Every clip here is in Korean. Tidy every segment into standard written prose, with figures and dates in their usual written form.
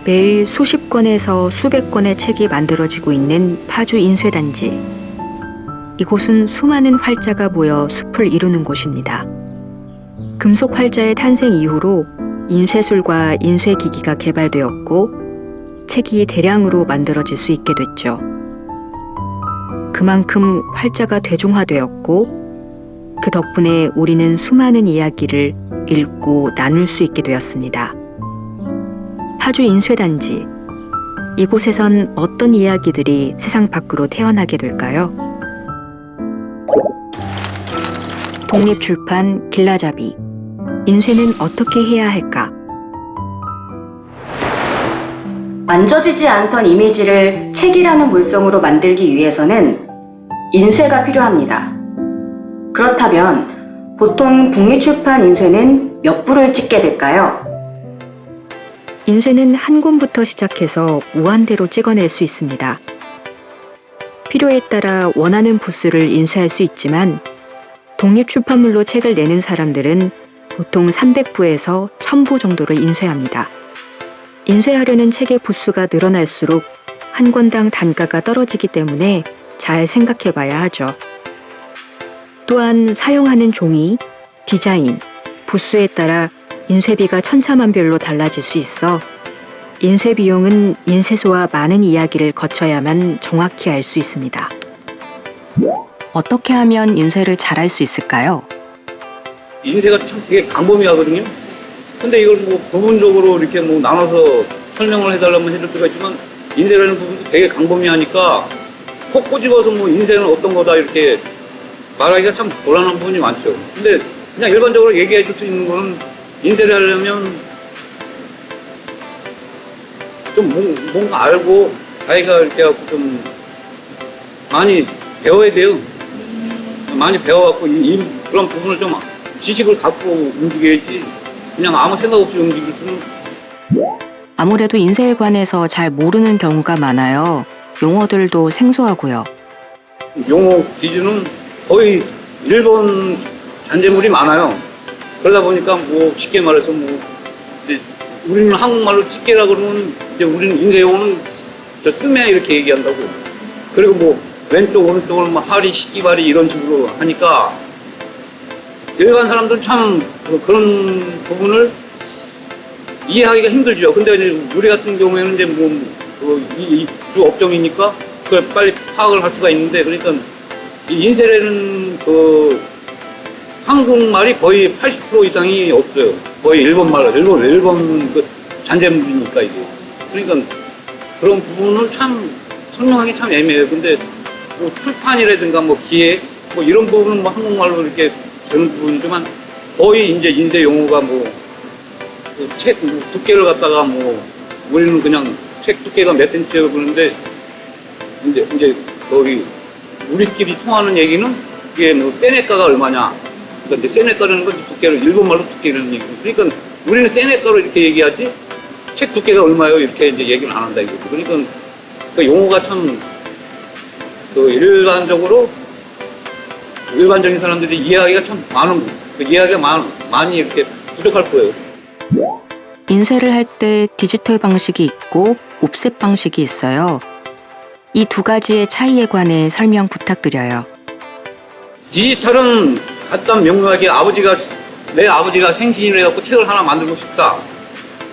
매일 수십 권에서 수백 권의 책이 만들어지고 있는 파주 인쇄단지. 이곳은 수많은 활자가 모여 숲을 이루는 곳입니다. 금속 활자의 탄생 이후로 인쇄술과 인쇄기기가 개발되었고 책이 대량으로 만들어질 수 있게 됐죠. 그만큼 활자가 대중화되었고 그 덕분에 우리는 수많은 이야기를 읽고 나눌 수 있게 되었습니다. 파주 인쇄단지. 이곳에선 어떤 이야기들이 세상 밖으로 태어나게 될까요? 독립출판 길라잡이. 인쇄는 어떻게 해야 할까? 만져지지 않던 이미지를 책이라는 물성으로 만들기 위해서는 인쇄가 필요합니다. 그렇다면 보통 독립출판 인쇄는 몇 부를 찍게 될까요? 인쇄는 한 권부터 시작해서 무한대로 찍어낼 수 있습니다. 필요에 따라 원하는 부수를 인쇄할 수 있지만 독립출판물로 책을 내는 사람들은 보통 300부에서 1000부 정도를 인쇄합니다. 인쇄하려는 책의 부수가 늘어날수록 한 권당 단가가 떨어지기 때문에 잘 생각해 봐야 하죠. 또한 사용하는 종이, 디자인, 부수에 따라 인쇄비가 천차만별로 달라질 수 있어 인쇄 비용은 인쇄소와 많은 이야기를 거쳐야만 정확히 알 수 있습니다. 어떻게 하면 인쇄를 잘할 수 있을까요? 인쇄가 참 되게 광범위하거든요. 근데 이걸 뭐 부분적으로 이렇게 뭐 나눠서 설명을 해달라면 해줄 수가 있지만 인쇄라는 부분도 되게 광범위하니까 콕 꼬집어서 뭐 인쇄는 어떤 거다 이렇게 말하기가 참 곤란한 부분이 많죠. 근데 그냥 일반적으로 얘기해 줄 수 있는 거는 인쇄를 하려면 좀 뭔가 알고 자기가 이렇게 하고 좀 많이 배워야 돼요. 많이 배워갖고 그런 부분을 좀 지식을 갖고 움직여야지 그냥 아무 생각 없이 움직일 수는. 아무래도 인쇄에 관해서 잘 모르는 경우가 많아요. 용어들도 생소하고요. 용어 기준은 거의 일본 잔재물이 많아요. 그러다 보니까 뭐 쉽게 말해서 뭐 이제 우리는 한국말로 집게라 그러면 이제 우리는 인쇄 용어는 쓰메 이렇게 얘기한다고. 그리고 뭐 왼쪽 오른쪽을 뭐 하리 식기발이 이런 식으로 하니까 일반 사람들은 참 그런 부분을 이해하기가 힘들죠. 근데 이제 우리 같은 경우에는 이제 이 주 업종이니까 그걸 빨리 파악을 할 수가 있는데, 그러니까 이 인쇄라는 그 한국말이 거의 80% 이상이 없어요. 거의 일본 그 잔재물이니까 이게. 그러니까 그런 부분을 참 설명하기 참 애매해요. 근데 뭐 출판이라든가 뭐 기획 뭐 이런 부분은 뭐 한국말로 이렇게 되는 부분이지만 거의 이제 인쇄 용어가 책 두께를 갖다가 뭐 우리는 그냥 책 두께가 몇 센치예요 그러는데 이제 거기 우리끼리 통하는 얘기는 이게 뭐 세네가가 얼마냐. 그러니까 세네가라는 건 두께를 일본말로 두께라는 얘기고. 그러니까 우리는 세네가로 이렇게 얘기하지 책 두께가 얼마예요 이렇게 이제 얘기를 안 한다 이거죠. 그러니까 그 용어가 참 일반적인 사람들이 이해하기가 참 이해하기가 많이 이렇게 부족할 거예요. 인쇄를 할 때 디지털 방식이 있고 옵셋 방식이 있어요. 이 두 가지의 차이에 관해 설명 부탁드려요. 디지털은 갖다 명료하게 내 아버지가 생신이라 해갖고 책을 하나 만들고 싶다.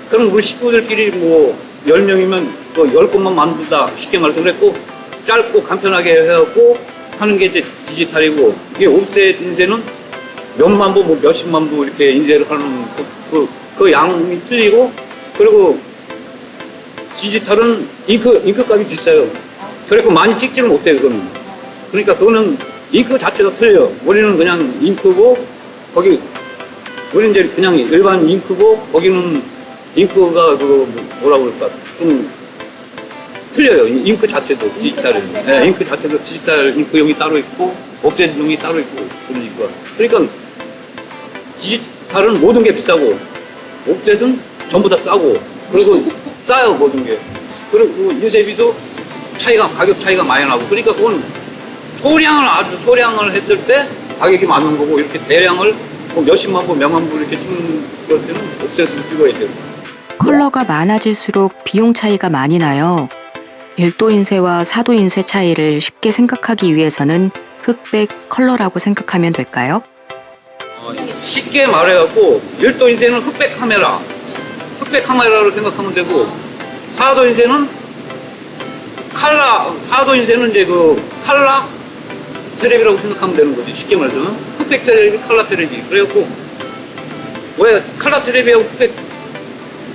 그럼 우리 식구들끼리 뭐 10명이면 또 10권만 만들다 쉽게 말해서 그랬고 짧고 간편하게 해갖고 하는 게 이제 디지털이고, 이게 옵셋 인쇄는 몇만 부, 뭐 몇십만 부 이렇게 인쇄를 하는 그 양이 틀리고, 그리고 디지털은 잉크 값이 비싸요. 그래서 많이 찍지를 못해요, 그거는. 그러니까 그거는 잉크 자체가 틀려요. 우리는 그냥 잉크고, 우리는 이제 그냥 일반 잉크고, 거기는 잉크가 뭐라고 그럴까, 좀 틀려요. 잉크 자체도 디지털은. 네, 잉크 자체도 디지털 잉크용이 따로 있고, 옵셋용이 따로 있고, 그러니까 디지털은 모든 게 비싸고, 옵셋은 전부 다 싸고, 그리고 싸요, 모든 게. 그리고 인쇄비도 가격 차이가 많이 나고, 그러니까 그건 아주 소량을 했을 때 가격이 맞는 거고, 이렇게 대량을 뭐 몇십만 부, 몇만 부 이렇게 찍는 그럴 때는 옵셋을 찍어야 돼요. 컬러가 많아질수록 비용 차이가 많이 나요. 1도 인쇄와 4도 인쇄 차이를 쉽게 생각하기 위해서는 흑백 컬러라고 생각하면 될까요? 쉽게 말해갖고 1도 인쇄는 흑백 카메라로 생각하면 되고 4도 인쇄는 칼라, 4도 인쇄는 이제 그 칼라 테레비라고 생각하면 되는 거지. 쉽게 말해서는 흑백 테레비, 칼라 테레비. 그래갖고 왜 칼라 테레비하고 흑백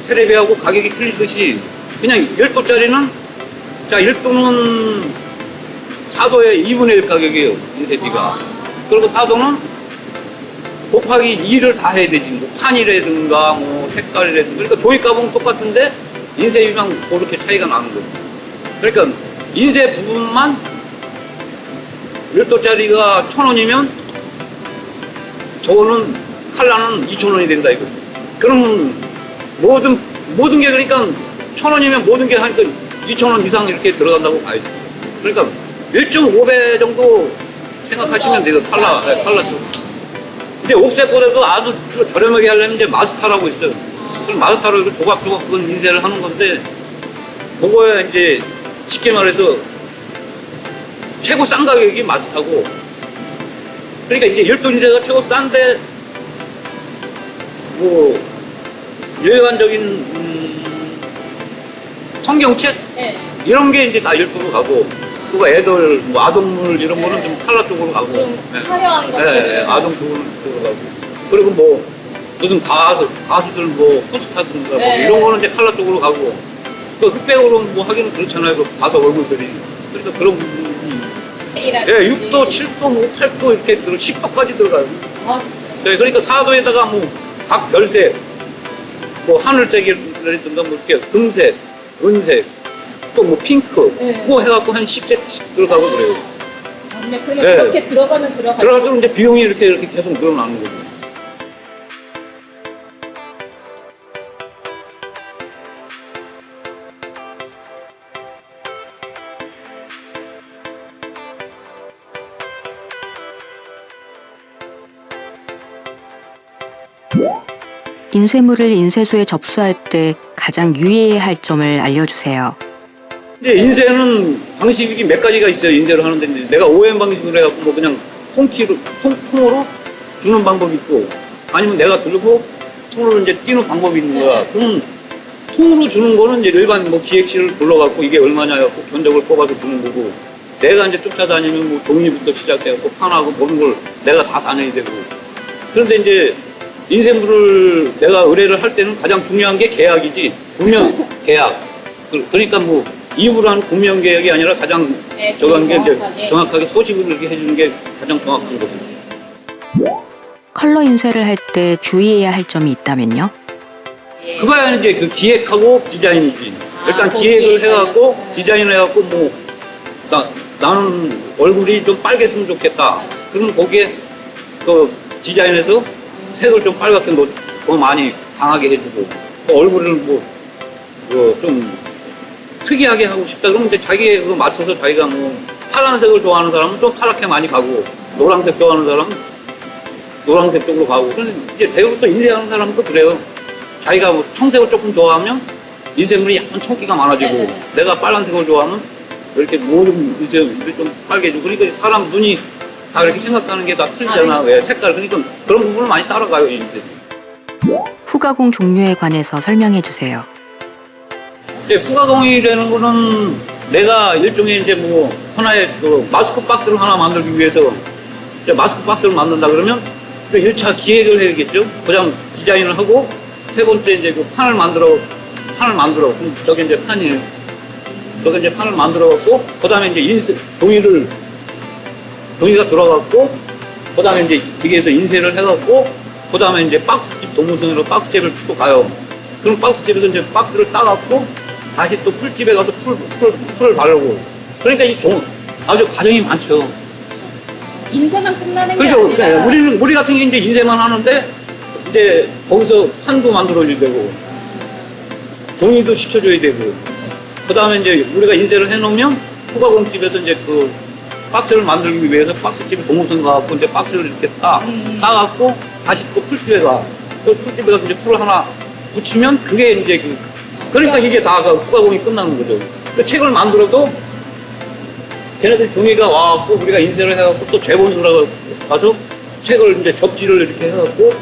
테레비하고 가격이 틀리듯이 그냥 1도짜리는 자 1도는 4도의 2분의 1 가격이에요. 인쇄비가. 그리고 4도는 곱하기 2를 다 해야 되지. 뭐 판이라든가 뭐 색깔이라든가. 그러니까 조립값은 똑같은데 인쇄비만 그렇게 차이가 나는 거죠. 그러니까 인쇄 부분만 1도짜리가 1,000원이면 저거는 칼라는 2,000원이 된다 이거. 그럼 모든 게 그러니까 1,000원이면 모든 게 하니까 2,000원 이상 이렇게 들어간다고 봐야죠. 그러니까 1.5배 정도 생각하시면 돼요. 칼라 쪽. 근데 옵셋보다도 아주 저렴하게 하려면 이제 마스터라고 있어요. 그럼 마스터로 이렇게 조각조각 그건 인쇄를 하는 건데 그거에 이제 쉽게 말해서 최고 싼 가격이 마스터고 그러니까 이제 1도 인쇄가 최고 싼데 뭐 일반적인 성경책 네. 이런 게 이제 다 1도로 가고 그리고 애들 뭐 아동물 이런 거는 좀 칼라 쪽으로 가고 좀 네. 화려한 것들. 네, 아동 쪽으로 가고 그리고 뭐 무슨 가수들 뭐 포스타든가 뭐 네. 이런 거는 이제 칼라 쪽으로 가고 그 흑백으로 뭐 하기는 그렇잖아요. 그 가수 얼굴들이 그러니까 그런 부분이 예, 6도, 7도, 뭐 8도 이렇게 10도까지 들어가요. 아 진짜. 네, 그러니까 4도에다가 뭐 각 별색, 뭐 하늘색이라든가 뭐 이렇게 금색, 은색, 또 뭐 핑크, 네. 뭐 해갖고 한 10색씩 들어가고 그래요. 근데 그러면 네. 그렇게 들어가면 들어갈수록 들어갈수록 이제 비용이 이렇게 계속 늘어나는 거죠. 인쇄물을 인쇄소에 접수할 때 가장 유의해야 할 점을 알려주세요. 이제 인쇄는 방식이 몇 가지가 있어요. 인쇄를 하는데 이제 내가 OM 방식으로 해갖고 뭐 그냥 통으로 주는 방법이 있고 아니면 내가 들고 손으로 이제 띄는 방법이 있는 거야. 그럼 통으로 주는 거는 이제 일반 뭐 기획실을 불러갖고 이게 얼마냐 해갖고 견적을 뽑아서 주는 거고 내가 이제 쫓아다니면 뭐 종이부터 시작해갖고 판하고 모든 걸 내가 다 다녀야 되고 그런데 이제 인쇄물을 내가 의뢰를 할 때는 가장 중요한 게 계약이지 구명 계약 그러니까 뭐 입으로 하는 구명 계약이 아니라 가장 네, 저건 게 이제 정확하게. 정확하게 소식을 이렇게 해주는 게 가장 정확한 거거든요. 컬러 인쇄를 할 때 주의해야 할 점이 있다면요? 그거야 이제 그 기획하고 디자인이지. 일단 거기에 기획을 해갖고 네. 디자인을 해갖고 뭐 나는 얼굴이 좀 빨갰으면 좋겠다. 그러면 거기에 그 디자인해서 색을 좀 빨갛게 더 많이 강하게 해주고 또 얼굴을 뭐 좀 특이하게 하고 싶다 그러면 이제 자기에 그거 맞춰서 자기가 뭐 파란색을 좋아하는 사람은 좀 파랗게 많이 가고 노란색 좋아하는 사람은 노란색 쪽으로 가고 그런데 이제 대부분 인쇄하는 사람도 그래요. 자기가 뭐 청색을 조금 좋아하면 인쇄물이 약간 청기가 많아지고 네네. 내가 빨간색을 좋아하면 이렇게 모든 인쇄물이 좀 빨개지고 그러니까 사람 눈이 다 이렇게 생각하는 게 다 틀리잖아. 네. 왜 색깔 그러니까 그런 부분을 많이 따라가요 인쇄. 후가공 종류에 관해서 설명해 주세요. 이제 후가공이라는 거는 내가 일종의 이제 뭐 하나의 그 마스크 박스를 하나 만들기 위해서 이제 마스크 박스를 만든다 그러면 1차 기획을 해야겠죠. 그다음 디자인을 하고 세 번째 이제 그 판을 만들어. 그럼 저게 이제 판이에요. 저게 이제 판을 만들어 갖고 그다음에 이제 종이가 들어갔고 그다음에 이제 기계에서 인쇄를 해갖고 그다음에 이제 박스집 도무선으로 박스집을 또 가요. 그럼 박스집에서 이제 박스를 따갖고 다시 또 풀집에 가서 풀을 바르고 그러니까 아주 과정이 많죠. 인쇄만 끝나는 게 그렇죠. 아니라 네, 우리 같은 게 이제 인쇄만 하는데 이제 거기서 판도 만들어줘야 되고 종이도 시켜줘야 되고 그다음에 이제 우리가 인쇄를 해놓으면 후가공집에서 이제 그 박스를 만들기 위해서 박스집에 도무선 가갖고 이제 박스를 이렇게 따갖고 다시 또 풀집에 가. 그 풀집에 가서 이제 풀을 하나 붙이면 그게 이제 그러니까 이게 다 후가공이 끝나는 거죠. 그 책을 만들어도 걔네들 종이가 와갖고 우리가 인쇄를 해갖고 또 재본으로 가서 책을 이제 접지를 이렇게 해갖고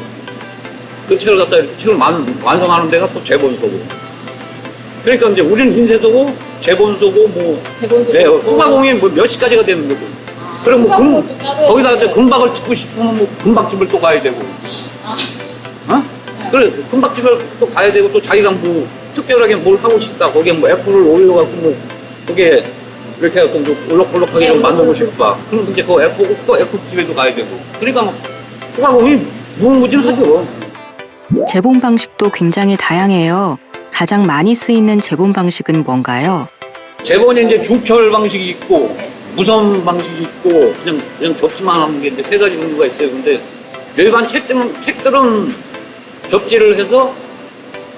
그 책을 갖다 이렇게 책을 완성하는 데가 또 재본소고. 그러니까 이제 우리는 인쇄소고 재본소고 뭐 재본소 네, 후가공이 뭐 몇 시까지가 되는 거고. 그럼 뭐 후가공은 또 따로 거기다 해야 이제 돼요. 금박을 찍고 싶으면 뭐 금박집을 또 가야 되고. 어? 그래 금박집을 또 가야 되고 또 자기가 뭐 특별하게 뭘 하고 싶다 거기에 뭐 애플을 올려갖고 뭐 거기에 이렇게 해갖고 좀 올록올록하게 좀 만들고 싶다. 그럼 이제 그 애플 또 애플집에도 가야 되고. 그러니까 뭐 후가공이 무궁무진하죠. 재본 방식도 굉장히 다양해요. 가장 많이 쓰이는 재본 방식은 뭔가요? 재본이 이제 중철 방식이 있고 무선 방식이 있고 그냥 접지만 하는 게 이제 세 가지 종류가 있어요. 근데 일반 책들은 접지를 해서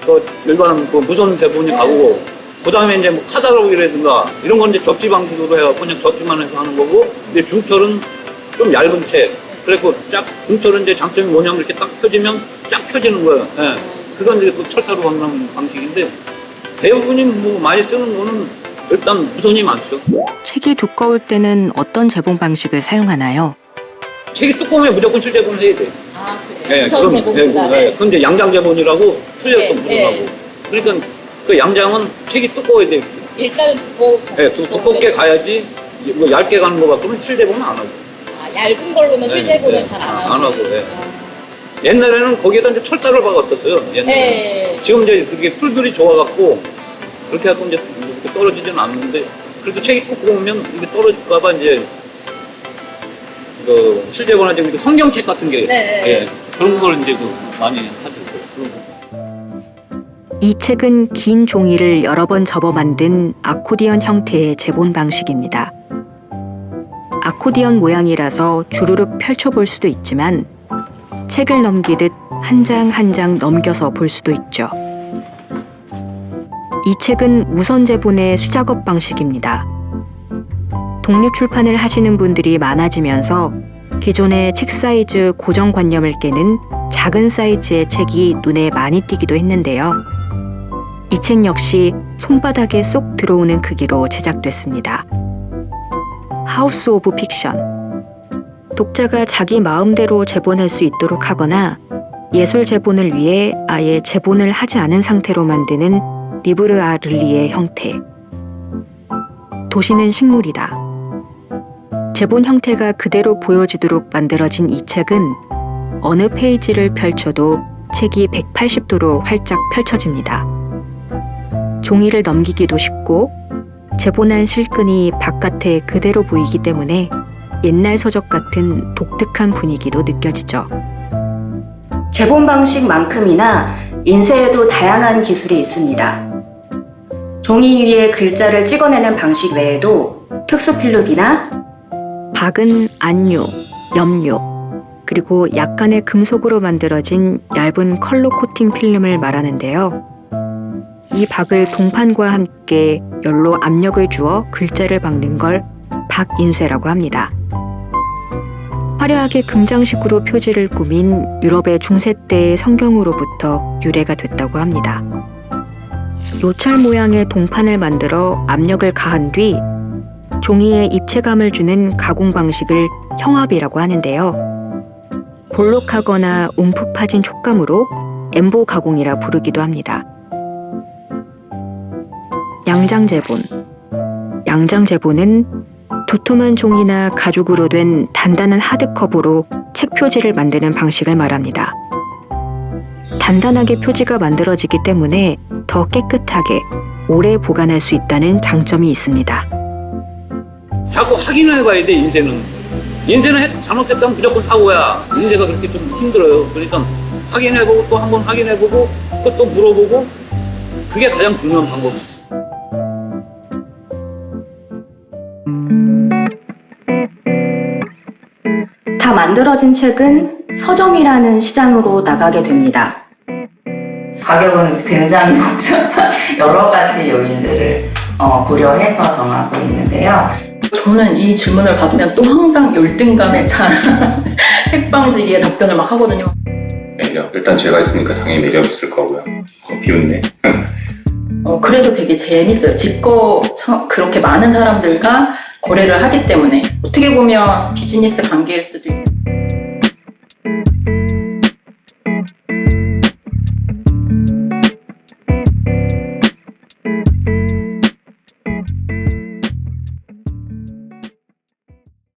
그 일반 그 무선 재본이 가고 그 다음에 이제 뭐 카탈로그라든가 이런 건 이제 접지 방식으로 해갖고 그냥 접지만 해서 하는 거고 이제 중철은 좀 얇은 책. 그래갖고 중철은 이제 장점이 뭐냐면 이렇게 딱 펴지면 쫙 펴지는 거예요. 예. 그건 이제 그 철사로 만드는 방식인데 대부분이 뭐 많이 쓰는 거는 일단 무선이 많죠. 책이 두꺼울 때는 어떤 재본 방식을 사용하나요? 책이 두꺼우면 무조건 실제본을 해야 돼. 아 그래요? 우선 그럼, 재본보다는 그럼 이제 양장 재본이라고 틀렸던 무선하고. 네. 그러니까 그 양장은 책이 두꺼워야 돼. 일단은 두꺼워. 두껍게 가야지. 뭐 얇게 가는 거 같으면 실제본은 안 하고. 아, 얇은 걸로는 실제본을 잘 안 하고. 네. 옛날에는 거기에다 이제 철사를 박았었어요. 옛날에. 네. 지금 이제 그게 풀들이 좋아갖고 그렇게 하고 이제 이렇게 떨어지지는 않는데 그래도 책이 두꺼우면 이게 떨어질까봐 이제 그 실제본에 지금 그 성경책 같은 게 네. 예, 그런 걸 이제 많이 하죠. 이 책은 긴 종이를 여러 번 접어 만든 아코디언 형태의 재본 방식입니다. 아코디언 모양이라서 주르륵 펼쳐볼 수도 있지만 책을 넘기듯 한 장 한 장 넘겨서 볼 수도 있죠. 이 책은 무선 재본의 수작업 방식입니다. 독립 출판을 하시는 분들이 많아지면서 기존의 책 사이즈 고정관념을 깨는 작은 사이즈의 책이 눈에 많이 띄기도 했는데요. 이 책 역시 손바닥에 쏙 들어오는 크기로 제작됐습니다. 하우스 오브 픽션. 독자가 자기 마음대로 재본할 수 있도록 하거나 예술 재본을 위해 아예 재본을 하지 않은 상태로 만드는 리브르 아 르리의 형태. 도시는 식물이다. 재본 형태가 그대로 보여지도록 만들어진 이 책은 어느 페이지를 펼쳐도 책이 180도로 활짝 펼쳐집니다. 종이를 넘기기도 쉽고 재본한 실끈이 바깥에 그대로 보이기 때문에 옛날 서적 같은 독특한 분위기도 느껴지죠. 재본 방식만큼이나 인쇄에도 다양한 기술이 있습니다. 종이 위에 글자를 찍어내는 방식 외에도 특수 필름이나 박은 안료, 염료, 그리고 약간의 금속으로 만들어진 얇은 컬러 코팅 필름을 말하는데요. 이 박을 동판과 함께 열로 압력을 주어 글자를 박는 걸 박인쇄라고 합니다. 화려하게 금장식으로 표지를 꾸민 유럽의 중세 때의 성경으로부터 유래가 됐다고 합니다. 요철 모양의 동판을 만들어 압력을 가한 뒤 종이에 입체감을 주는 가공 방식을 형압이라고 하는데요. 볼록하거나 움푹 파진 촉감으로 엠보 가공이라 부르기도 합니다. 양장재본. 양장재본은 두툼한 종이나 가죽으로 된 단단한 하드커버로 책 표지를 만드는 방식을 말합니다. 단단하게 표지가 만들어지기 때문에 더 깨끗하게 오래 보관할 수 있다는 장점이 있습니다. 자꾸 확인을 해봐야 돼. 인쇄는 잘못됐다면 무조건 사고야. 인쇄가 그렇게 좀 힘들어요. 그러니까 확인해보고 또 한번 확인해보고 또 물어보고 그게 가장 중요한 방법이에요. 다 만들어진 책은 서점이라는 시장으로 나가게 됩니다. 가격은 굉장히 복잡한 여러 가지 요인들을 고려해서 정하고 있는데요. 저는 이 질문을 받으면 또 항상 열등감에 찬 책방지기에 답변을 막 하거든요. 매력. 일단 제가 있으니까 당연히 매력 있을 거고요. 비웃네. 그래서 되게 재밌어요. 그렇게 많은 사람들과 거래를 하기 때문에 어떻게 보면 비즈니스 관계일 수도 있는데